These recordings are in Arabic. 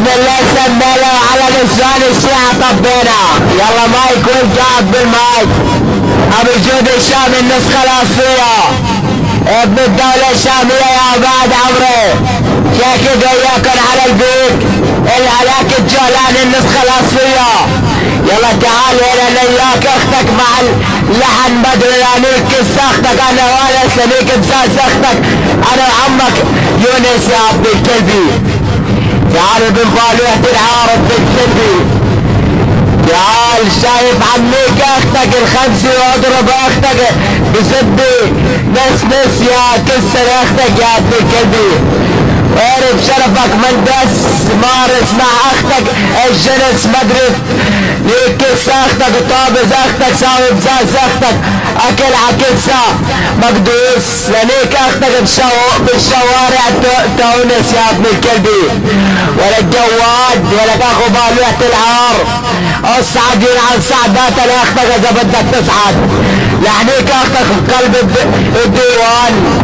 بسم الله سمينا على نسوان الشيعة طبينا. يلا مايك والقاعد بالمايك. ابو جود الشامي النسخة الاصلية، ابن الدولة الشامية يا بعد عمري، شاكد وياكم على البيت الهلاك الجولاني النسخة الاصلية. يلا تعال هنا وياك اختك مع اللحن بدر لانيك اختك انا وانا سنيك بساس اختك انا وعمك يونس يا ابن الكلبي. تعال بنفالوحة العارض بالكلبي، تعال شايف عميك اختك الخمسي واضرب اختك بسبي نس يا كسر اختك يا ابن الكلبي. وارد شرفك من بس مارس مع اختك الجنس مدري ليك كس اختك طابز اختك ساوي بزاز اختك اكل عكسة مقدوس ليك اختك بالشوارع تونس يا ابن الكلبي. ولا الجواد ولا اخو بالوحة العار اصعد عن سعدات لاختك اذا بدك تصعد. لحنيك اختك بقلب الديوان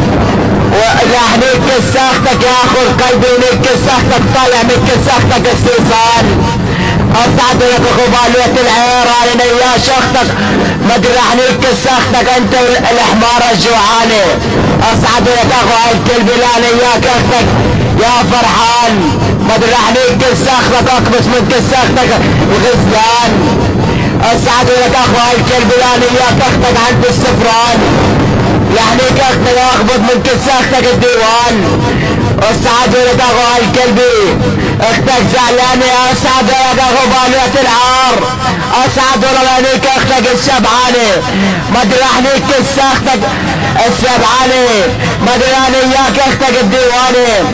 ولحنيك كس اختك يا اخو القلب وليك كس اختك طالع من كس اختك استيصال. اصعد لك اخو بالوحة العير انا وياش اختك مدري لحنيك كس اختك انت الحمارة الجوعانة. اصعد لك اخو الكلب انا وياك اختك يا فرحان مدري لحنيك كس اختك اكبس من كس اختك الغزلان. اصعد لك اخو الكلب انا وياك اختك عند السفران لحنيك اختك اخبط من كس اختك الديوان. اصعد لك اخو الكلبي اختك زعلانة. اصعد لك اخو بالوحة العار اصعد لك اختك الشبعانة مدري لحنيك كس اختك السبعانة مدري انا وياك اختك الديوانة.